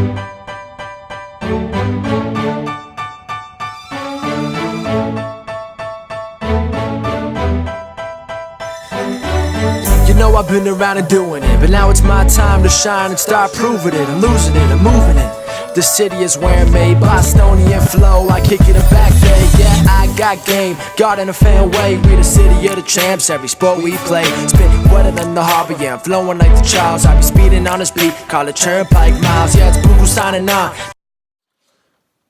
You know I've been around and doing it, but now it's my time to shine and start proving it. I'm losing it, I'm moving it. The city is where I'm made, Bostonian flow, I kick it back there. Yeah, I got game, got in a fan way. We the city of the champs, every sport we play. Spit wetter than the harbor, yeah, I'm flowing like the Charles. I be speeding on this beat, call it Turnpike Miles. Yeah, it's Boo signing on.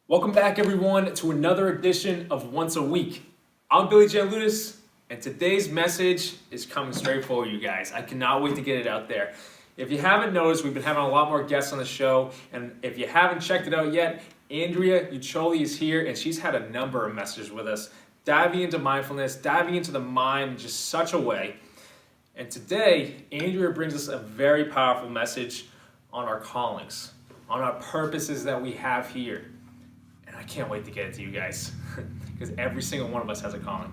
Welcome back, everyone, to another edition of Once a Week. I'm Billy Giannouloudis, and today's message is coming straight for you guys. I cannot wait to get it out there. If you haven't noticed, we've been having a lot more guests on the show, and if you haven't checked it out yet, Andrea Urciuoli is here, and she's had a number of messages with us, diving into mindfulness, diving into the mind in just such a way. And today, Andrea brings us a very powerful message on our callings, on our purposes that we have here. And I can't wait to get it to you guys, because every single one of us has a calling.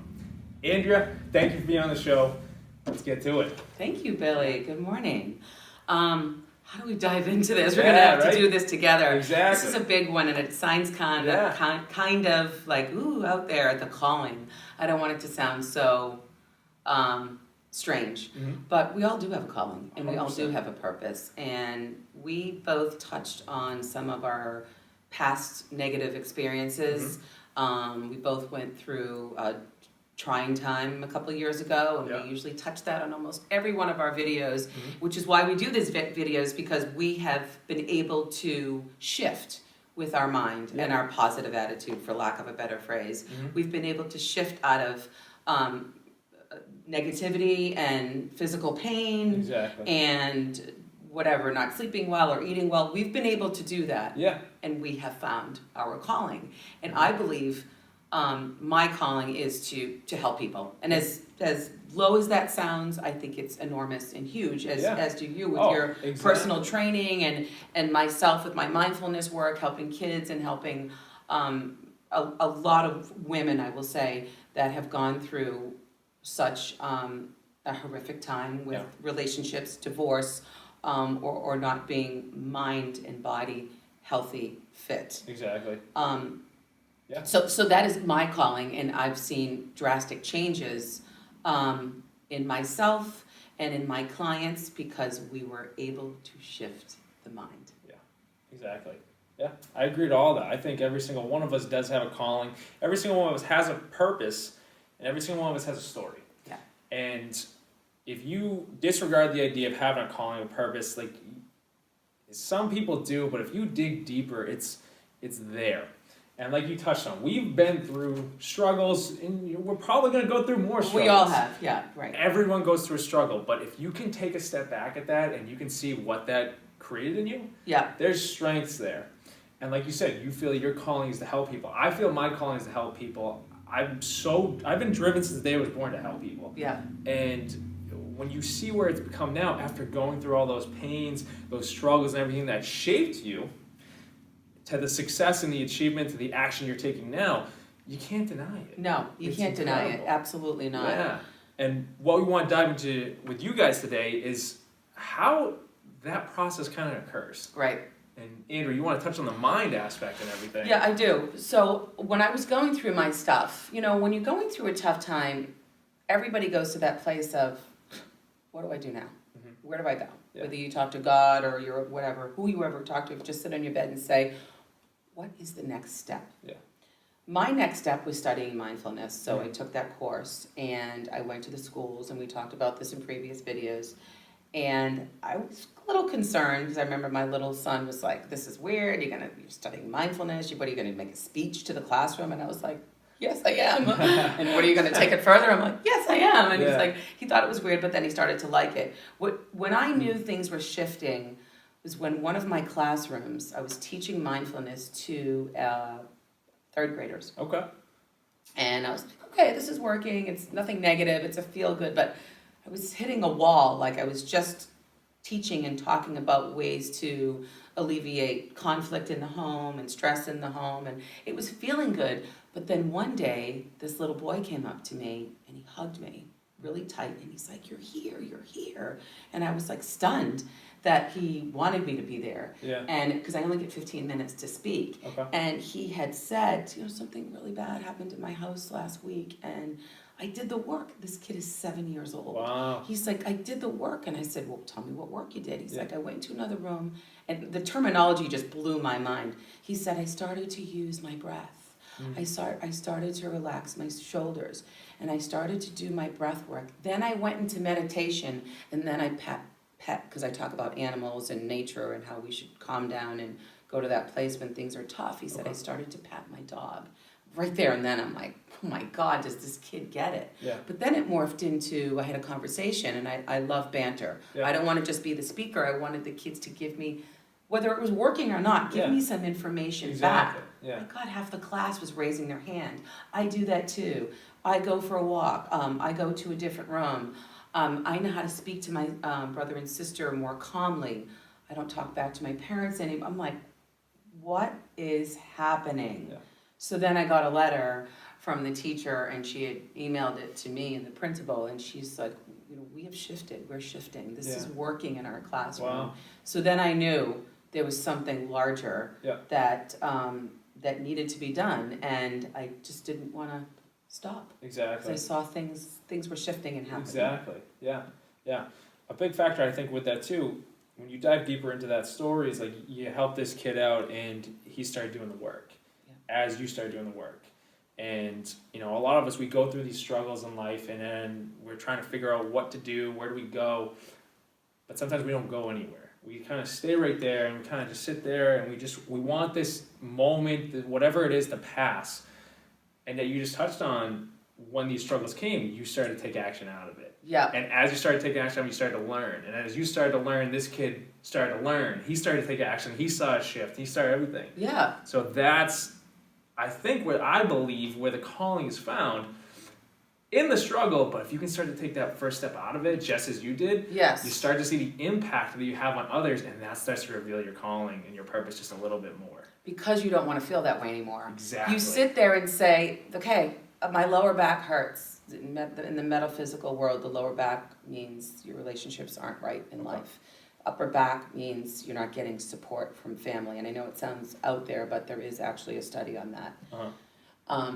Andrea, thank you for being on the show. Let's get to it. Thank you, Billy. Good morning. How do we dive into this? We're going to have to do this together. Exactly. This is a big one, and it sounds kind of like, ooh, out there, the calling. I don't want it to sound so strange. Mm-hmm. But we all do have a calling, and 100%. We all do have a purpose. And we both touched on some of our past negative experiences. Mm-hmm. We both went through a trying time a couple of years ago, and we usually touch that on almost every one of our videos, which is why we do these videos, because we have been able to shift with our mind and our positive attitude, for lack of a better phrase. We've been able to shift out of negativity and physical pain and whatever, not sleeping well or eating well. We've been able to do that, and we have found our calling. And I believe my calling is to help people. And as low as that sounds, I think it's enormous and huge, as do you with your personal training, and myself with my mindfulness work, helping kids and helping a lot of women, I will say, that have gone through such a horrific time with relationships, divorce, or not being mind and body healthy, fit. Exactly. So that is my calling, and I've seen drastic changes in myself and in my clients because we were able to shift the mind. Yeah, exactly. Yeah, I agree to all that. I think every single one of us does have a calling. Every single one of us has a purpose, and every single one of us has a story. Yeah. And if you disregard the idea of having a calling, a purpose, like some people do, but if you dig deeper, it's there. And like you touched on, we've been through struggles, and we're probably going to go through more struggles. We all have, yeah, right. Everyone goes through a struggle, but if you can take a step back at that and you can see what that created in you, there's strengths there. And like you said, you feel your calling is to help people. I feel my calling is to help people. I've been driven since the day I was born to help people. Yeah. And when you see where it's become now, after going through all those pains, those struggles, and everything that shaped you, to the success and the achievement, to the action you're taking now, you can't deny it. No, you can't deny it. Absolutely not. Yeah. And what we want to dive into with you guys today is how that process kind of occurs. Right. And Andrew, you want to touch on the mind aspect and everything. Yeah, I do. So when I was going through my stuff, when you're going through a tough time, everybody goes to that place of, what do I do now? Where do I go? Yeah. Whether you talk to God or you're whatever, who you ever talk to, just sit on your bed and say, what is the next step? Yeah. My next step was studying mindfulness. So I took that course, and I went to the schools, and we talked about this in previous videos. And I was a little concerned because I remember my little son was like, this is weird. You're studying mindfulness. What are you going to make a speech to the classroom? And I was like, yes, I am. And what are you going to take it further? I'm like, yes, I am. And he's like, he thought it was weird, but then he started to like it. When I knew things were shifting was when one of my classrooms, I was teaching mindfulness to third graders. Okay. And I was like, okay, this is working. It's nothing negative. It's a feel good. But I was hitting a wall. Like I was just teaching and talking about ways to alleviate conflict in the home and stress in the home. And it was feeling good. But then one day, this little boy came up to me and he hugged me really tight. And he's like, you're here. And I was like stunned that he wanted me to be there. Yeah. And because I only get 15 minutes to speak. Okay. And he had said, something really bad happened in my house last week, and I did the work. This kid is 7 years old. Wow. He's like, I did the work. And I said, well, tell me what work you did. He's Yeah. like, I went into another room. And the terminology just blew my mind. He said, I started to use my breath. I started to relax my shoulders. And I started to do my breath work. Then I went into meditation. And then I pet, because I talk about animals and nature and how we should calm down and go to that place when things are tough. He said, I started to pat my dog. Right there and then I'm like, oh my God, does this kid get it? Yeah. But then it morphed into, I had a conversation, and I love banter. Yeah. I don't want to just be the speaker. I wanted the kids to give me, whether it was working or not, give me some information Exactly. back. Yeah. My God, half the class was raising their hand. I do that too. I go for a walk. I go to a different room. I know how to speak to my brother and sister more calmly. I don't talk back to my parents anymore. I'm like, what is happening? Yeah. So then I got a letter from the teacher, and she had emailed it to me and the principal, and she's like, we have shifted. We're shifting. This is working in our classroom. Wow. So then I knew there was something larger Yeah. that that needed to be done, and I just didn't want to stop. Exactly. Because I saw things were shifting and happening. Exactly. Yeah. Yeah. A big factor I think with that too, when you dive deeper into that story, is like you help this kid out and he started doing the work as you started doing the work. And, a lot of us, we go through these struggles in life and then we're trying to figure out what to do, where do we go, but sometimes we don't go anywhere. We kind of stay right there and we kind of just sit there and we want this moment, whatever it is, to pass. And that you just touched on, when these struggles came, you started to take action out of it. Yeah. And as you started taking action, you started to learn. And as you started to learn, this kid started to learn. He started to take action. He saw a shift. He started everything. Yeah. So that's, I think, what I believe where the calling is found in the struggle. But if you can start to take that first step out of it, just as you did, Yes. you start to see the impact that you have on others, and that starts to reveal your calling and your purpose just a little bit more. Because you don't want to feel that way anymore. Exactly. You sit there and say, okay, my lower back hurts. In the metaphysical world, the lower back means your relationships aren't right in life. Upper back means you're not getting support from family. And I know it sounds out there, but there is actually a study on that. Uh-huh.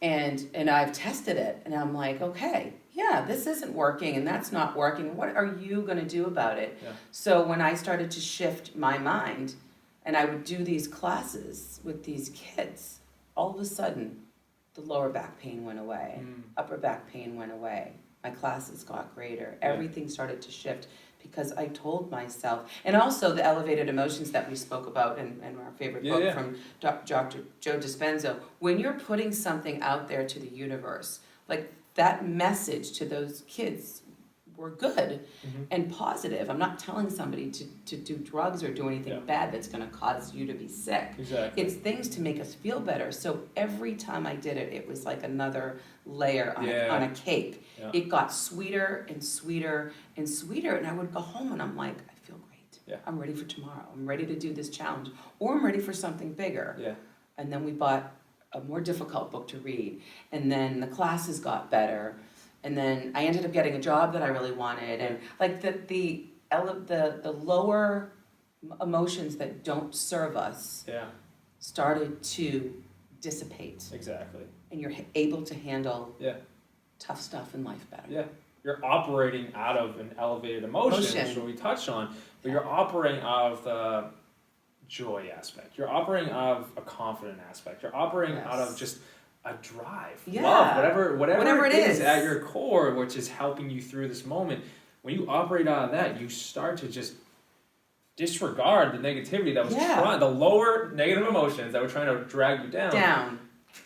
And I've tested it, and I'm like, okay, yeah, this isn't working, and that's not working. What are you going to do about it? Yeah. So when I started to shift my mind, and I would do these classes with these kids, all of a sudden, the lower back pain went away, upper back pain went away. My classes got greater. Everything started to shift because I told myself, and also the elevated emotions that we spoke about in our favorite book from Dr. Joe Dispenza. When you're putting something out there to the universe, like that message to those kids were good and positive. I'm not telling somebody to do drugs or do anything bad that's going to cause you to be sick. Exactly. It's things to make us feel better. So every time I did it, it was like another layer on a cake. Yeah. It got sweeter and sweeter and sweeter, and I would go home and I'm like, I feel great. Yeah. I'm ready for tomorrow. I'm ready to do this challenge, or I'm ready for something bigger. Yeah. And then we bought a more difficult book to read, and then the classes got better. And then I ended up getting a job that I really wanted, and like the lower emotions that don't serve us started to dissipate, Exactly. and you're able to handle Yeah. tough stuff in life better. Yeah. You're operating out of an elevated emotion, which is what we touched on, but you're operating out of the joy aspect. You're operating out of a confident aspect. You're operating out of just a drive, love, whatever it is at your core, which is helping you through this moment. When you operate out of that, you start to just disregard the negativity that was trying, the lower negative emotions that were trying to drag you down.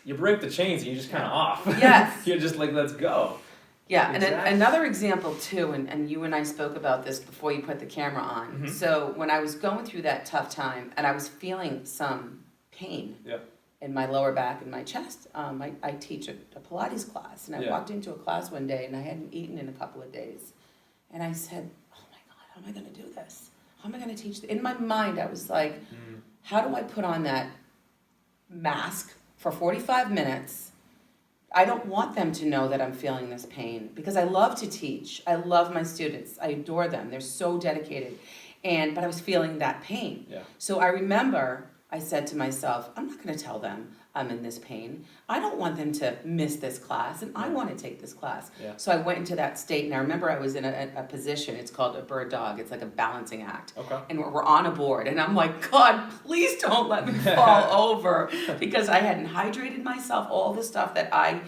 You break the chains and you're just kind of off. Yes. You're just like, let's go. Yeah, Exactly. and another example too, and you and I spoke about this before you put the camera on. So when I was going through that tough time and I was feeling some pain in my lower back and my chest, I teach a Pilates class, and I walked into a class one day and I hadn't eaten in a couple of days. And I said, oh my God, how am I going to do this? How am I going to teach this? In my mind, I was like, how do I put on that mask for 45 minutes? I don't want them to know that I'm feeling this pain because I love to teach. I love my students. I adore them. They're so dedicated. but I was feeling that pain. Yeah. So I remember I said to myself, I'm not going to tell them I'm in this pain. I don't want them to miss this class, and I want to take this class. Yeah. So I went into that state, and I remember I was in a position, it's called a bird dog, it's like a balancing act. Okay. And we're on a board, and I'm like, God, please don't let me fall over, because I hadn't hydrated myself, all the stuff that I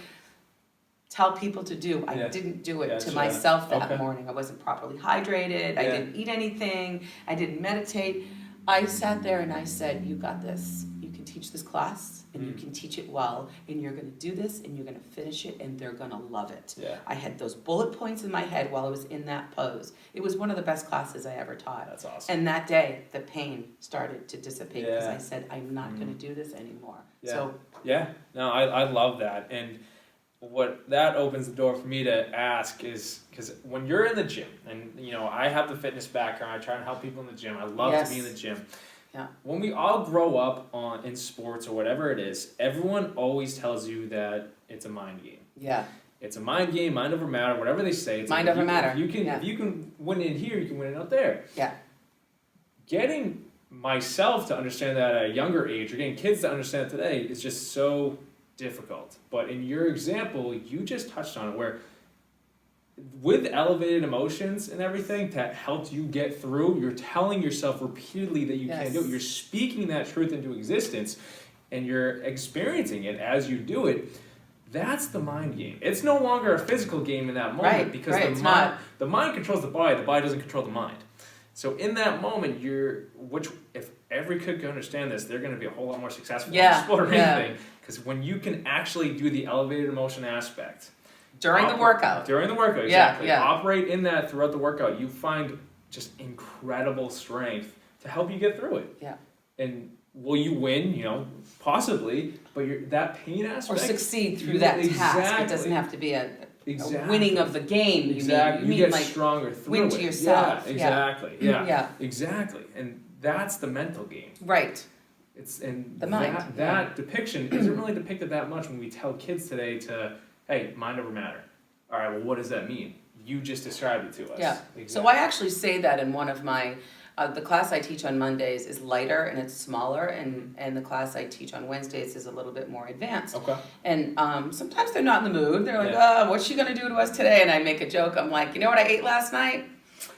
tell people to do. I didn't do it to myself that morning. I wasn't properly hydrated, I didn't eat anything, I didn't meditate. I sat there and I said, you got this. You can teach this class, and you can teach it well, and you're going to do this, and you're going to finish it, and they're going to love it. Yeah. I had those bullet points in my head while I was in that pose. It was one of the best classes I ever taught. That's awesome. And that day, the pain started to dissipate because Yeah. I said, I'm not going to do this anymore. Yeah. So Yeah. No, I love that. And what that opens the door for me to ask is, because when you're in the gym, and you know, I have the fitness background, I try and help people in the gym, I love to be in the gym. Yeah. When we all grow up in sports or whatever it is, everyone always tells you that it's a mind game. Yeah. It's a mind game, mind over matter, whatever they say. It's Mind like over matter. If you can win it here, you can win it out there. Yeah. Getting myself to understand that at a younger age, or getting kids to understand it today, is just so difficult. But in your example, you just touched on it, where with elevated emotions and everything that helped you get through, you're telling yourself repeatedly that you can't do it. You're speaking that truth into existence, and you're experiencing it as you do it. That's the mind game. It's no longer a physical game in that moment, because the mind controls the body doesn't control the mind. So in that moment, if every kid can understand this, they're going to be a whole lot more successful in sport or anything. Because when you can actually do the elevated emotion aspect During the workout, exactly. Operate in that throughout the workout, you find just incredible strength to help you get through it. Yeah. And will you win? You know, possibly, but that pain aspect, or succeed through that task. It doesn't have to be a winning of the game. Exactly. You get like stronger through win to yourself. Yeah, exactly. Yeah. Exactly. And that's the mental game. Right. It's and the mind. That depiction isn't really depicted that much when we tell kids today to, hey, mind over matter. All right, well, what does that mean? You just described it to us. Yeah. Exactly. So I actually say that in one of my, the class I teach on Mondays is lighter and it's smaller, and the class I teach on Wednesdays is a little bit more advanced. Okay. And sometimes they're not in the mood. They're like, oh, what's she going to do to us today? And I make a joke. I'm like, you know what I ate last night?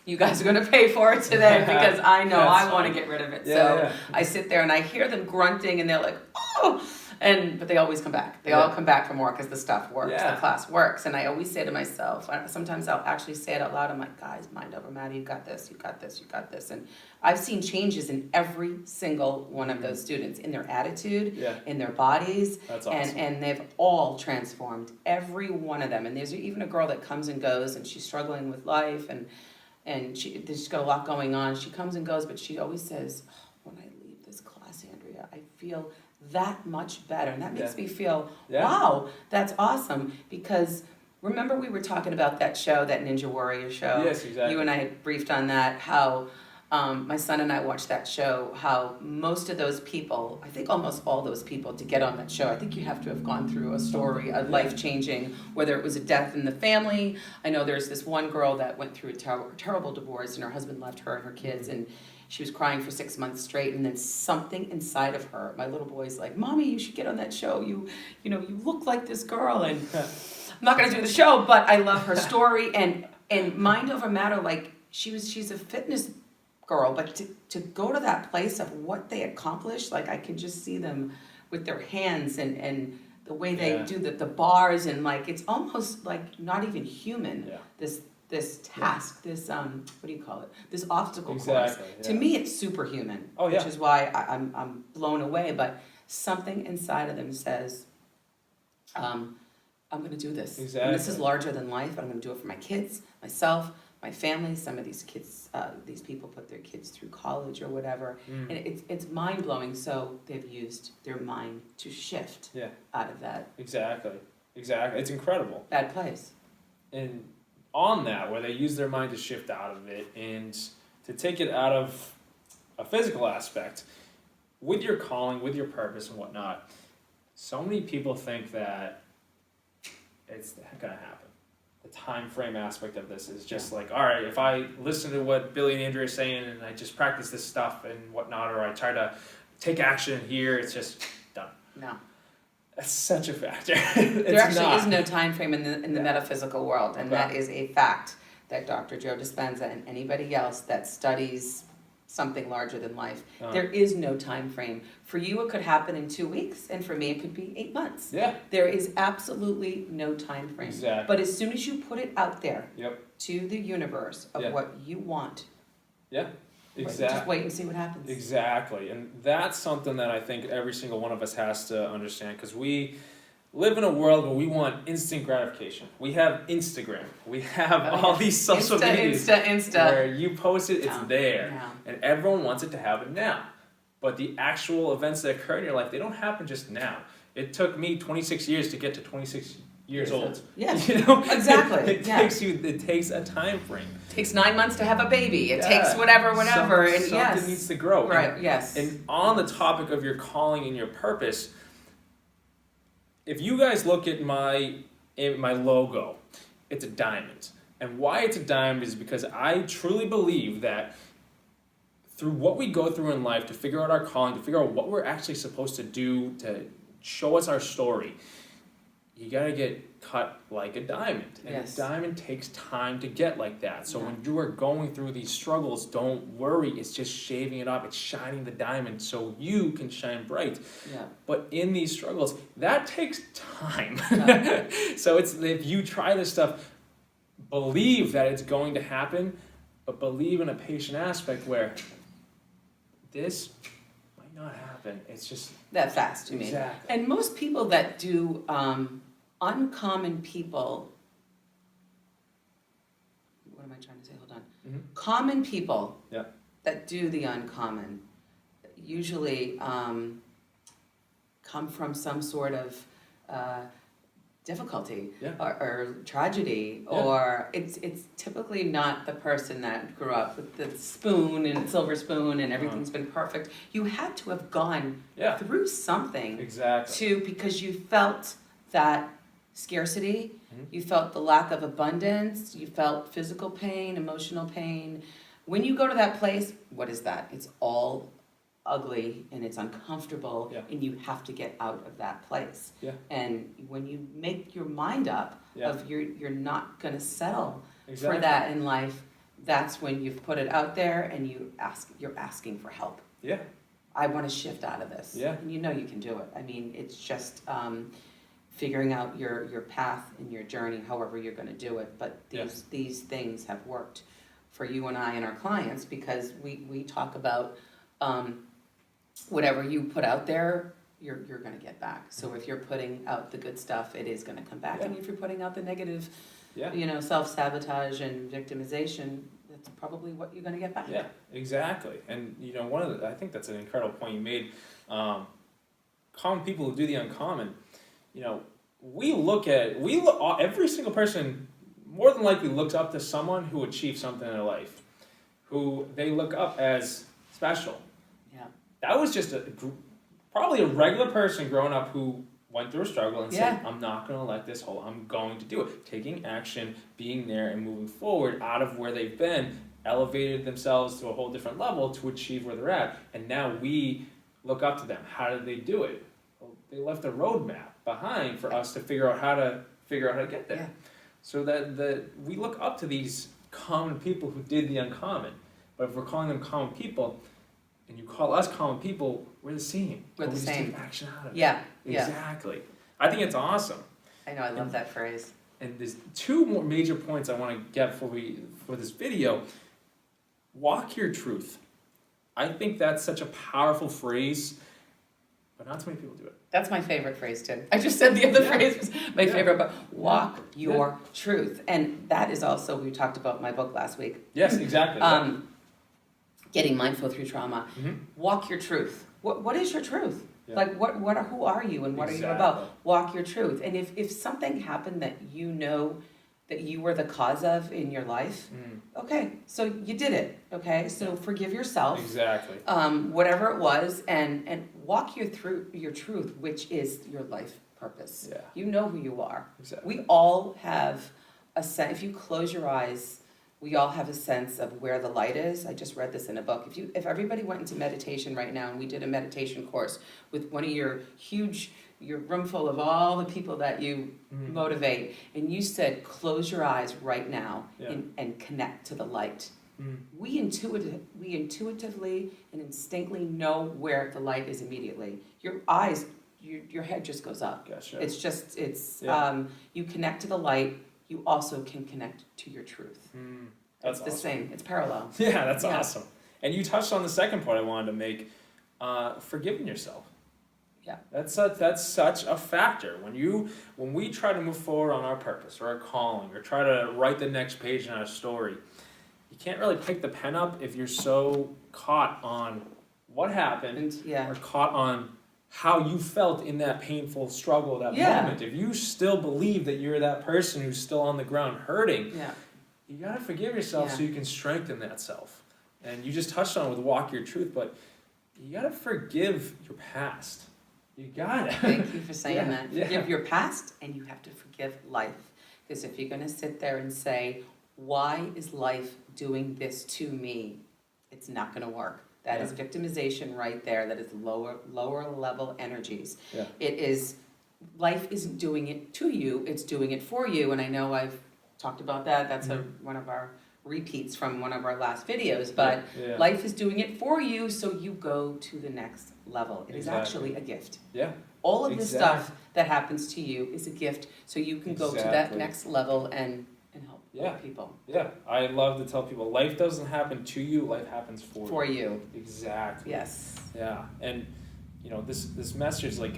You guys are going to pay for it today, because I know I want to get rid of it. I sit there and I hear them grunting, and they're like, oh, but they always come back. They all come back for more, because the stuff works, the class works. And I always say to myself, sometimes I'll actually say it out loud, I'm like, guys, mind over matter, you got this, you got this, you got this. And I've seen changes in every single one of those students, in their attitude, in their bodies. That's awesome. And they've all transformed, every one of them. And there's even a girl that comes and goes, and she's struggling with life, and she's got a lot going on. She comes and goes, but she always says, when I leave this class, Andrea, I feel that much better. And that makes me feel, wow, that's awesome. Because remember we were talking about that show, that Ninja Warrior show? Yes, exactly. You and I had briefed on that, how my son and I watched that show, how most of those people, I think almost all those people, to get on that show, I think you have to have gone through a story, a life-changing, whether it was a death in the family. I know there's this one girl that went through a terrible divorce, and her husband left her and her kids, and she was crying for 6 months straight, and then something inside of her, my little boy's like, Mommy, you should get on that show. You look like this girl. And I'm not going to do the show, but I love her story. And mind over matter, like she's a fitness girl, but to go to that place of what they accomplished, like I can just see them with their hands and the way they do the bars, and like it's almost like not even human. This task, this what do you call it? This obstacle course. To me, it's superhuman, which is why I'm blown away. But something inside of them says, I'm going to do this. And this is larger than life. I'm going to do it for my kids, myself, my family. Some of these kids, these people put their kids through college or whatever, and it's mind blowing. So they've used their mind to shift out of that. Exactly. It's incredible. Bad place. And on that, where they use their mind to shift out of it and to take it out of a physical aspect, with your calling, with your purpose and whatnot, so many people think that it's not going to happen. time frame aspect of this is just like, all right, if I listen to what Billy and Andrea are saying and I just practice this stuff and whatnot, or I try to take action here, it's just done. No. That's such a factor. There actually is no time frame in the metaphysical world, and Okay. that is a fact that Dr. Joe Dispenza and anybody else that studies something larger than life, there is no time frame. For you, it could happen in 2 weeks, and for me, it could be 8 months. Yeah. There is absolutely no time frame. Exactly. But as soon as you put it out there Yep. to the universe of Yeah. what you want, Yeah. Exactly. just wait and see what happens. Exactly. And that's something that I think every single one of us has to understand, because we live in a world where we want instant gratification. We have Instagram. We have all these social medias Insta. where you post it, it's Yeah. there. Yeah. And everyone wants it to happen now. But the actual events that occur in your life, they don't happen just now. It took me 26 years to get to 26 years old. Yes, You know? exactly. It takes a time frame. It takes 9 months to have a baby. It Yeah. takes whatever, and Something yes. needs to grow. Right, yes. And on the topic of your calling and your purpose, if you guys look at my logo, it's a diamond. And why it's a diamond is because I truly believe that through what we go through in life to figure out our calling, to figure out what we're actually supposed to do to show us our story, you gotta get cut like a diamond. And Yes. a diamond takes time to get like that. So Yeah. when you are going through these struggles, don't worry. It's just shaving it off. It's shining the diamond so you can shine bright. Yeah. But in these struggles, that takes time. Yeah. So it's, if you try this stuff, believe that it's going to happen, but believe in a patient aspect where this might not happen. It's just That fast, you mean. Exactly. And most people that do uncommon people, what am I trying to say? Hold on. Mhm. Common people Yeah. that do the uncommon usually come from some sort of difficulty Yeah. or tragedy, Yeah. or it's typically not the person that grew up with the spoon and silver spoon and everything's been perfect. You had to have gone Yeah. through something Exactly. because you felt that scarcity, Mhm. you felt the lack of abundance, you felt physical pain, emotional pain. When you go to that place, what is that? It's all ugly and it's uncomfortable, Yeah. and you have to get out of that place. Yeah. And when you make your mind up Yeah. of you're not going to settle Exactly. for that in life, that's when you've put it out there and you're asking for help. Yeah. I want to shift out of this. Yeah. And you know you can do it. I mean, it's just figuring out your path and your journey, however you're going to do it. But these things have worked for you and I and our clients, because we talk about whatever you put out there, you're going to get back. So if you're putting out the good stuff, it is going to come back. Yeah. And if you're putting out the negative, Yeah. self-sabotage and victimization, that's probably what you're going to get back. Yeah, exactly. And I think that's an incredible point you made. Common people who do the uncommon, every single person more than likely looks up to someone who achieved something in their life, who they look up as special. Yeah. That was just probably a regular person growing up who went through a struggle and said, I'm not going to let this hold, I'm going to do it. Taking action, being there and moving forward out of where they've been, elevated themselves to a whole different level to achieve where they're at. And now we look up to them. How did they do it? Well, they left a roadmap behind for us to figure out how to get there. Yeah. So that we look up to these common people who did the uncommon. But if we're calling them common people, and you call us common people, we're the same. We're the we just same. take action out of it. Yeah. Exactly. I think it's awesome. I know, I love that phrase. And there's two more major points I want to get for this video. Walk your truth. I think that's such a powerful phrase, but not too many people do it. That's my favorite phrase too. I just said the other phrase was my favorite, but walk your Yeah. truth. And that is also, we talked about my book last week. Yes, exactly. Getting mindful through trauma. Mhm. Walk your truth. What is your truth? Yeah. Like who are you and what are you Exactly. about? Walk your truth. And if something happened that you know that you were the cause of in your life, okay, so you did it, okay? So forgive yourself. Exactly. Whatever it was, and walk through your truth, which is your life purpose. Yeah. You know who you are. Exactly. We all have if you close your eyes, we all have a sense of where the light is. I just read this in a book. If everybody went into meditation right now and we did a meditation course with one of your room full of all the people that you motivate, and you said, close your eyes right now and connect to the light. We intuitively and instinctively know where the light is immediately. Your eyes, your head just goes up. Gotcha. You connect to the light. You also can connect to your truth. That's the awesome. same. It's parallel. Yeah, that's awesome. And you touched on the second point I wanted to make, forgiving yourself. Yeah. That's such a factor. When we try to move forward on our purpose or our calling or try to write the next page in our story, you can't really pick the pen up if you're so caught on what happened or caught on how you felt in that painful struggle, that moment. If you still believe that you're that person who's still on the ground hurting, you gotta forgive yourself so you can strengthen that self. And you just touched on it with Walk Your Truth, but you gotta forgive your past. You gotta. Thank you for saying that. Forgive your past, and you have to forgive life. Because if you're gonna sit there and say, why is life doing this to me? It's not gonna work. That is victimization right there. That is lower level energies. Yeah. It is, life isn't doing it to you, it's doing it for you. And I know I've talked about that. That's one of our repeats from one of our last videos. But life is doing it for you, so you go to the next level. It is actually a gift. Yeah. All of the stuff that happens to you is a gift, so you can go to that next level and help people. Yeah, I love to tell people life doesn't happen to you, life happens for you. Exactly. Yes. Yeah, and this message, like,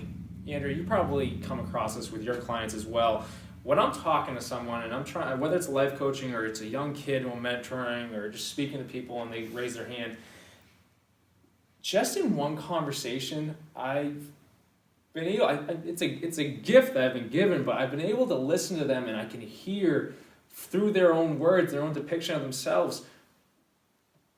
Andrea, you probably come across this with your clients as well. When I'm talking to someone and I'm trying, whether it's life coaching or it's a young kid who I'm mentoring or just speaking to people and they raise their hand, just in one conversation, I've been able, it's a gift that I've been given, but I've been able to listen to them and I can hear through their own words, their own depiction of themselves,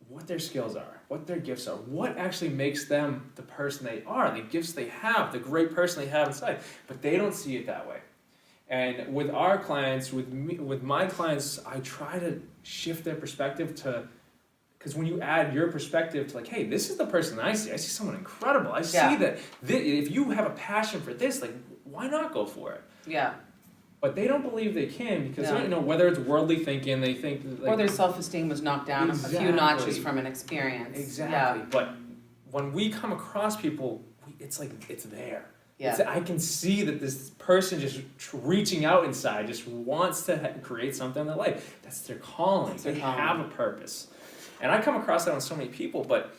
what their skills are, what their gifts are, what actually makes them the person they are, the gifts they have, the great person they have inside, but they don't see it that way. And with our clients, with my clients, I try to shift their perspective to, because when you add your perspective to, like, hey, this is the person I see someone incredible. I see that if you have a passion for this, like, why not go for it? Yeah. But they don't believe they can because whether it's worldly thinking, they think or their self-esteem was knocked down a few notches from an experience. Exactly. Yeah. But when we come across people, it's like it's there. Yeah. I can see that this person just reaching out inside just wants to create something in their life. That's their calling. They have a purpose. And I come across that on so many people, but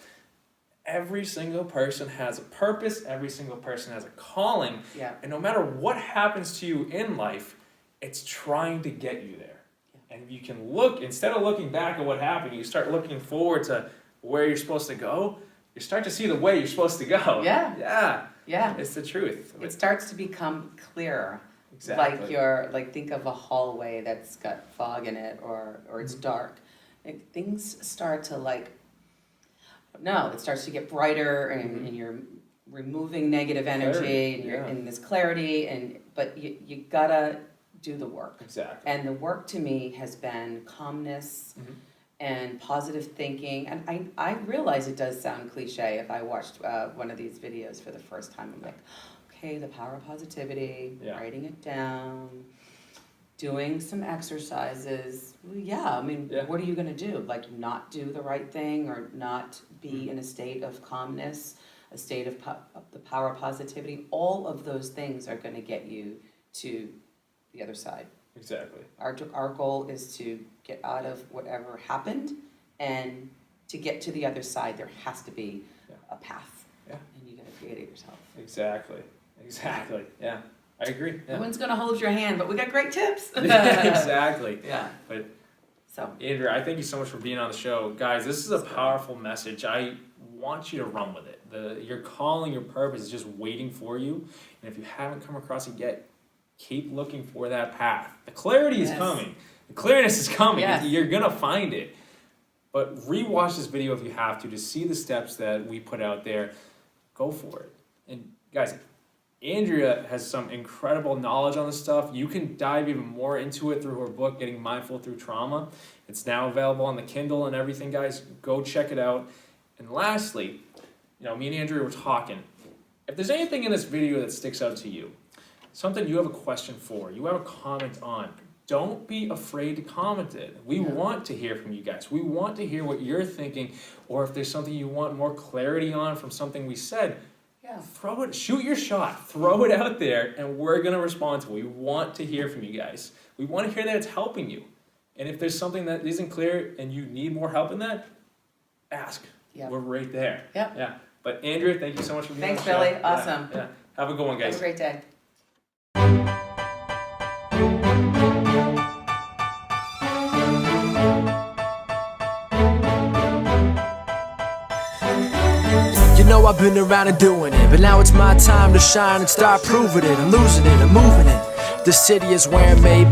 every single person has a purpose. Every single person has a calling. Yeah. And no matter what happens to you in life, it's trying to get you there. Yeah. And you can look, instead of looking back at what happened, you start looking forward to where you're supposed to go. You start to see the way you're supposed to go. Yeah. Yeah. Yeah. It's the truth. It starts to become clearer. Exactly. Like think of a hallway that's got fog in it or it's dark. Like, things start to it starts to get brighter and you're removing negative energy and you're in this clarity but you gotta do the work. Exactly. And the work to me has been calmness and positive thinking. And I realize it does sound cliche. If I watched one of these videos for the first time, I'm like, okay, the power of positivity, writing it down, doing some exercises. Well, what are you going to do? Like, not do the right thing or not be in a state of calmness, a state of the power of positivity? All of those things are going to get you to the other side. Exactly. Our goal is to get out of whatever happened, and to get to the other side, there has to be a path. Yeah. And you got to create it yourself. Exactly. Yeah. I agree. Yeah. No one's going to hold your hand, but we got great tips. Exactly. Yeah. But Andrea, I thank you so much for being on the show. Guys, this is a powerful message. I want you to run with it. Your calling, your purpose is just waiting for you. And if you haven't come across it yet, keep looking for that path. The clarity is coming. The clearness is coming. Yes. You're going to find it. But rewatch this video if you have to see the steps that we put out there. Go for it. And guys, Andrea has some incredible knowledge on this stuff. You can dive even more into it through her book, Getting Mindful Through Trauma. It's now available on the Kindle and everything, guys. Go check it out. And lastly, me and Andrea were talking. If there's anything in this video that sticks out to you, something you have a question for, you have a comment on, don't be afraid to comment it. We want to hear from you guys. We want to hear what you're thinking, or if there's something you want more clarity on from something we said, throw it, shoot your shot, throw it out there, and we're going to respond to it. We want to hear from you guys. We want to hear that it's helping you. And if there's something that isn't clear and you need more help in that, ask. We're right there. Yeah. But Andrea, thank you so much for being on the show. Thanks, Billy. Awesome. Yeah. Have a good one, guys. Have a great day. You know I've been around and doing it, but now it's my time to shine and start proving it. I'm losing it, I'm moving it. The city is where I'm made.